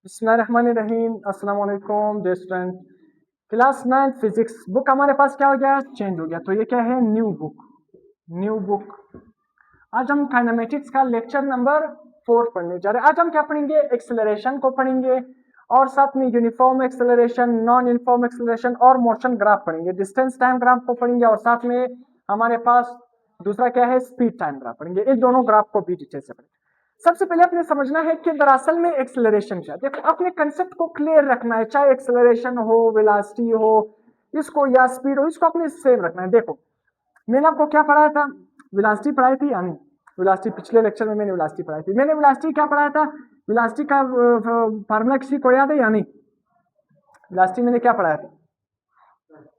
बिस्मिल्लाहिर्रहमानिर्रहीम। अस्सलाम वालेकुम dear student. Class 9 physics book हमारे पास क्या हो गया, चेंज हो गया। तो ये क्या है, न्यू बुक। आज हम काइनेमेटिक्स का लेक्चर नंबर 4 पढ़ने जा रहे हैं। आज हम क्या पढ़ेंगे, एक्सेलरेशन को पढ़ेंगे और साथ में uniform acceleration, non uniform acceleration और मोशन ग्राफ पढ़ेंगे। डिस्टेंस टाइम ग्राफ को पढ़ेंगे और साथ में हमारे पास दूसरा क्या है, स्पीड टाइम ग्राफ पढ़ेंगे। इन दोनों ग्राफ को भी डिटेल से पढ़ेंगे। सबसे पहले आपने समझना है कि दरअसल में एक्सेलरेशन क्या है। देखो, अपने कंसेप्ट को क्लियर रखना है, चाहे एक्सेलरेशन हो, वेलोसिटी हो, इसको या स्पीड हो, इसको अपने सेम रखना है। देखो, मैंने आपको क्या पढ़ाया था, वेलोसिटी पढ़ाई थी या नहीं? वेलोसिटी पिछले लेक्चर में मैंने वेलोसिटी पढ़ाई थी। मैंने वेलोसिटी क्या पढ़ाया था, वेलोसिटी का फार्मूला किसी को याद है या नहीं? वेलोसिटी मैंने क्या पढ़ाया था,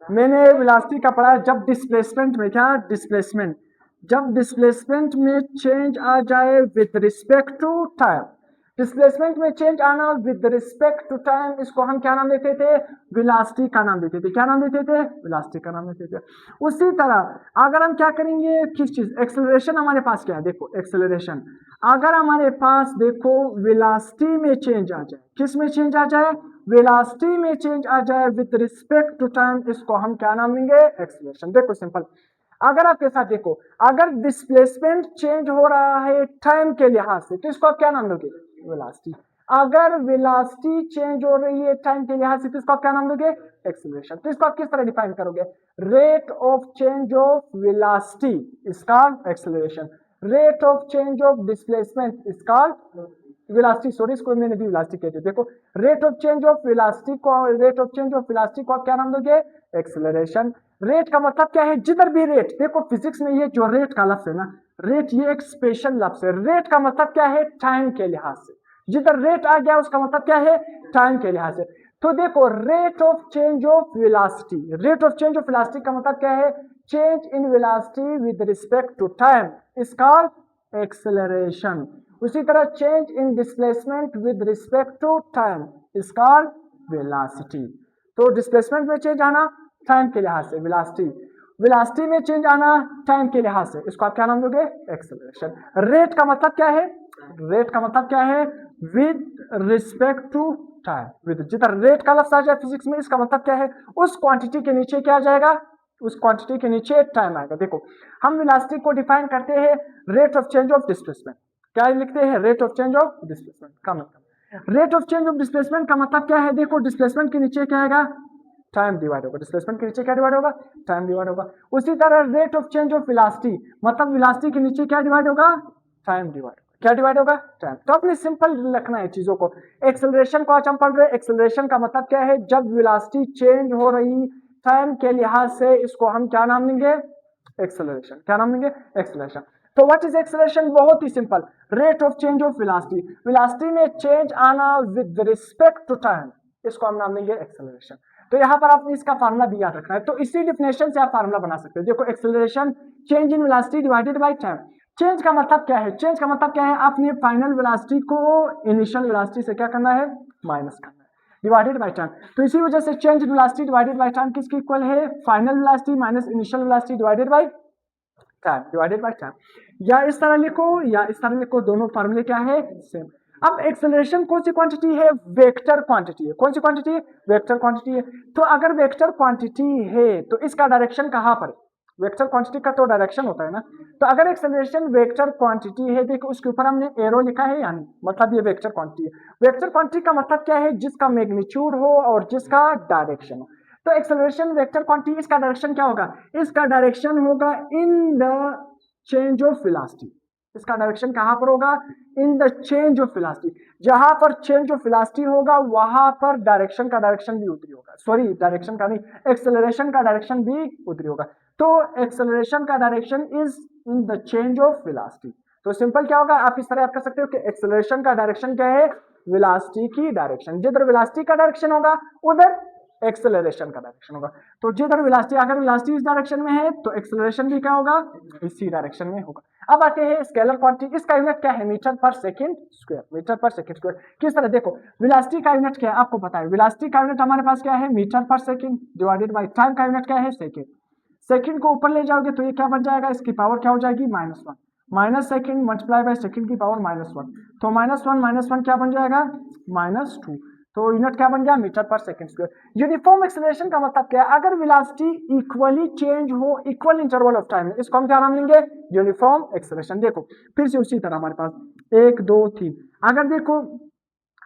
मैंने वेलोसिटी का पढ़ा जब डिस्प्लेसमेंट में, क्या डिस्प्लेसमेंट, जब डिस्प्लेसमेंट में चेंज आ जाए with respect to time, displacement में चेंज आना विद रिस्पेक्ट टू टाइम, इसको हम क्या नाम देते थे, वेलोसिटी का नाम देते थे। क्या नाम देते थे, वेलोसिटी का नाम देते थे। उसी तरह अगर हम क्या करेंगे, किस चीज, एक्सेलरेशन हमारे पास क्या है, देखो एक्सेलरेशन, अगर हमारे पास देखो वेलोसिटी में चेंज आ जाए, किस में चेंज आ जाए, वेलोसिटी में चेंज आ जाए विद रिस्पेक्ट टू टाइम, इसको हम क्या नाम देंगे, एक्सेलरेशन। देखो सिंपल, अगर आपके साथ देखो, अगर डिस्प्लेसमेंट चेंज हो रहा है टाइम के लिहाज से, तो इसको आप क्या नाम दोगे, वेलोसिटी। अगर वेलोसिटी चेंज हो रही है टाइम के लिहाज से, तो इसको आप क्या नाम दोगे, एक्सेलरेशन। तो इसको आप किस तरह डिफाइन करोगे, rate of change of velocity is called acceleration, rate of change of displacement is called velocity. Sorry, इसको मैंने भी वेलोसिटी कहते हैं। देखो, rate of change of velocity को, rate of change of velocity को आप क्या नाम दोगे, एक्सेलरेशन। रेट का मतलब क्या है, जिधर भी रेट, देखो फिजिक्स में ये जो रेट का लफ्ज है ना, रेट ये एक स्पेशल लफ्ज है। रेट का मतलब क्या है, टाइम के लिहाज से, जिधर रेट आ गया उसका मतलब क्या है, टाइम के लिहाज से। तो देखो, rate of change of velocity, rate of change of velocity का मतलब क्या है, change in velocity with respect to time is called acceleration. उसी तरह change in displacement with respect to time is called velocity. तो डिस्प्लेसमेंट में change आना time के लिहाज से वेलोसिटी, वेलोसिटी में चेंज आना टाइम के लिहाज से, इसको आप क्या नाम दोगे, एक्सेलरेशन। रेट का मतलब क्या है, रेट का मतलब क्या है, with respect to time, with, जिधर रेट का लफ्ज आ जाए फिजिक्स में, इसका मतलब क्या है, उस क्वांटिटी के नीचे क्या आ जाएगा, उस क्वांटिटी के नीचे टाइम आएगा। देखो, हम वेलोसिटी को डिफाइन करते हैं rate of change of displacement, क्या लिखते हैं, rate of change of displacement का मतलब, rate of change of displacement का मतलब क्या है, देखो डिस्प्लेसमेंट के नीचे क्या आएगा, टाइम डिवाइड होगा, डिस्प्लेसमेंट के नीचे क्या डिवाइड होगा, टाइम डिवाइड होगा। उसी तरह rate of change of velocity, मतलब वेलोसिटी के नीचे क्या डिवाइड होगा, टाइम डिवाइड, क्या डिवाइड होगा, टाइम। तो अपने सिंपल रखना है चीजों को। एक्सेलरेशन को आज हम पढ़ रहे हैं, एक्सेलरेशन का मतलब क्या है, जब वेलोसिटी चेंज हो रही टाइम के लिहाज से, इसको हम क्या नाम देंगे, एक्सेलरेशन। क्या नाम देंगे, एक्सेलरेशन। तो व्हाट इज एक्सेलरेशन, बहुत ही simple, rate of change of velocity, velocity में चेंज आना विद रिस्पेक्ट टू टाइम, इसको हम नाम देंगे एक्सेलरेशन। तो यहां पर आपने इसका फार्मूला भी याद रखना है। तो इसी डिफिनेशन से आप फार्मूला बना सकते हो। देखो, acceleration change in velocity divided by time. Change का मतलब क्या है, चेंज का मतलब क्या है, आपने फाइनल वेलोसिटी को इनिशियल वेलोसिटी से क्या करना है, माइनस करना है, डिवाइडेड बाय टाइम। तो इसी वजह से change in velocity divided by time किसके इक्वल है, final velocity minus initial velocity divided by time, divided by time. या इस तरह लिखो या इस तरह लिखो, दोनों फार्मूले क्या है, सेम। अब एक्सेलरेशन कौन सी क्वांटिटी है, वेक्टर क्वांटिटी है। कौन सी क्वांटिटी है, वेक्टर क्वांटिटी है। तो अगर वेक्टर क्वांटिटी है तो इसका डायरेक्शन कहां पर है, वेक्टर क्वांटिटी का तो डायरेक्शन होता है ना। तो अगर एक्सेलरेशन वेक्टर क्वांटिटी है, देखो उसके ऊपर हमने एरो लिखा है यानी, मतलब ये वेक्टर क्वांटिटी है। वेक्टर क्वांटिटी का मतलब क्या है, जिसका मैग्नीट्यूड हो और जिसका डायरेक्शन हो। तो एक्सेलरेशन वेक्टर क्वांटिटी, इसका डायरेक्शन क्या होगा, इसका डायरेक्शन होगा in the change of velocity. इसका डायरेक्शन कहां पर होगा, in the change of velocity. जहां पर चेंज ऑफ वेलोसिटी होगा वहां पर डायरेक्शन का डायरेक्शन भी उतरी होगा, सॉरी डायरेक्शन का नहीं, एक्सेलरेशन का डायरेक्शन भी उतरी होगा। तो एक्सेलरेशन का direction is in the change of velocity. तो सिंपल क्या होगा, आप इस तरह याद कर सकते हो कि एक्सेलरेशन का डायरेक्शन क्या है, वेलोसिटी की डायरेक्शन। जिधर वेलोसिटी का डायरेक्शन होगा उधर एक्सेलरेशन का डायरेक्शन होगा। तो जिधर वेलोसिटी, अगर वेलोसिटी इस डायरेक्शन में है तो एक्सेलरेशन भी क्या होगा, इसी डायरेक्शन में होगा। अब आते हैं स्केलर क्वांटिटी, इसका यूनिट क्या है, मीटर पर सेकंड स्क्वायर, मीटर पर सेकंड स्क्वायर। किस तरह, देखो वेलोसिटी का यूनिट क्या है आपको पता है, वेलोसिटी का यूनिट हमारे पास क्या है, मीटर पर सेकंड डिवाइडेड बाय टाइम का यूनिट क्या है, सेकंड। सेकंड को ऊपर ले जाओगे तो ये क्या बन जाएगा, इसकी पावर क्या हो जाएगी, -1। Minus second multiply by second की पावर -1, तो -1 क्या बन जाएगा, -2, तो यूनिट क्या बन गया, मीटर पर सेकेंड स्क्वायर। यूनिफॉर्म एक्सेलरेशन का मतलब क्या है, अगर वेलोसिटी इक्वली चेंज हो इक्वल इंटरवल ऑफ टाइम, इसको हम क्या नाम देंगे, यूनिफॉर्म एक्सेलरेशन। देखो फिर से उसी तरह हमारे पास 1 2 3, अगर देखो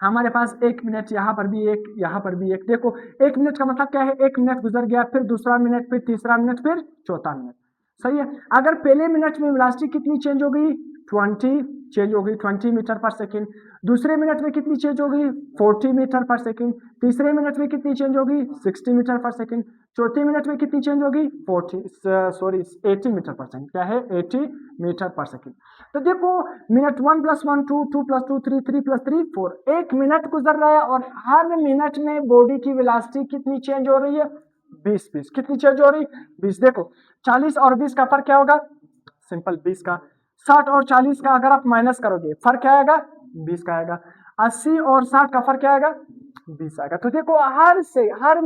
हमारे पास 1 मिनट, यहाँ पर भी 1, यहाँ पर भी 1, देखो 1 मिनट का मतलब क्या है, 1 मिनट गुजर गया, फिर दूसरा मिनट, फिर तीसरा मिनट, फिर चौथा मिनट, सही है। अगर पहले मिनट में वेलोसिटी कितनी चेंज हो गई, 20 चेंज हो गई, 20 मीटर पर सेकेंड। दूसरे मिनट में कितनी चेंज हो गई, 40 मीटर पर सेकेंड। तीसरे मिनट में कितनी चेंज होगी, 60 मीटर पर सेकेंड। चौथे मिनट में कितनी चेंज होगी, 80 मीटर पर सेकेंड, क्या है, 80 मीटर पर सेकेंड। तो देखो मिनट 1 + 1 2, 2 + 2 3, 3 + 3 4, 1 मिनट गुजर रहा है और हर मिनट में बॉडी की वेलोसिटी कितनी चेंज हो रही है, 20 कितनी चेंज हो रही, 20। देखो 40 और 20 का फर्क क्या होगा, सिंपल 20 का। 60 और 40 का अगर आप माइनस करोगे फर्क क्या आएगा, 20 का आएगा। 80 और 60 का फर्क क्या आएगा, 20 आएगा। तो देखो हर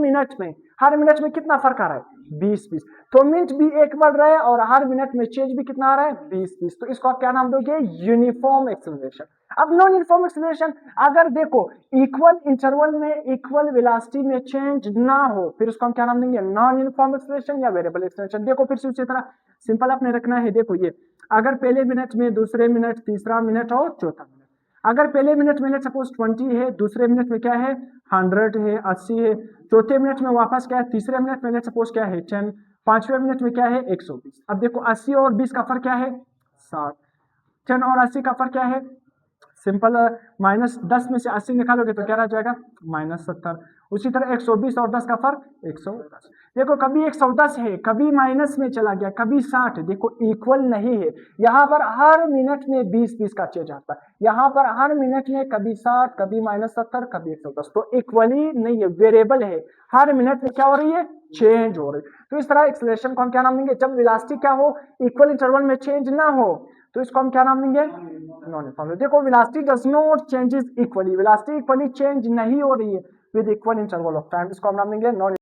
मिनट में कितना फर्क आ रहा है, 20। तो मिनट भी एक बढ़ रहा है और हर मिनट में चेंज भी कितना आ रहा है, 20। तो इसको आप क्या नाम दोगे, यूनिफॉर्म एक्सेलरेशन। अब नॉन यूनिफॉर्म एक्सेलरेशन, अगर देखो इक्वल इंटरवल में इक्वल वेलोसिटी में चेंज ना हो, फिर उसको हम क्या नाम देंगे, नॉन यूनिफॉर्म एक्सेलरेशन या वेरिएबल एक्सेलरेशन। देखो फिर से उसी तरह सिंपल आपने रखना है। देखो ये अगर पहले मिनट में, दूसरे मिनट, तीसरा मिनट और चौथा मिनट, अगर पहले मिनट में सपोज 20 है, दूसरे मिनट में क्या है, 100 है, 80 है, चौथे मिनट में वापस क्या है, तीसरे मिनट में सपोज क्या है, 10, पांचवें मिनट में क्या है, 120। अब देखो 80 और 20 का फर्क क्या है, 60। 10 और 80 का फर्क क्या है, सिंपल -10 में से 80 निकालोगे तो क्या रह जाएगा, -70। उसी तरह 120 और 10 का फर्क 110। देखो कभी 110 है, कभी माइनस में चला गया, कभी 60, देखो इक्वल नहीं है। यहाँ पर हर मिनट में 20 का चेंज आता है, यहाँ पर हर मिनट में कभी 60, कभी -70, कभी 110। तो इक्वली नहीं है, वेरिएबल है, हर मिनट में क्या हो रही है, चेंज हो रही है। तो इस तरह एक्सेलरेशन को हम क्या नाम देंगे, जब वेलोसिटी क्या हो, इक्वल इंटरवल में चेंज ना हो, तो इसको हम क्या नाम देंगे, नॉन यूनिफॉर्म। देखो velocity does not changes equally, velocity equally change नहीं हो रही है with equal interval of time, इसको हम नाम देंगे नॉन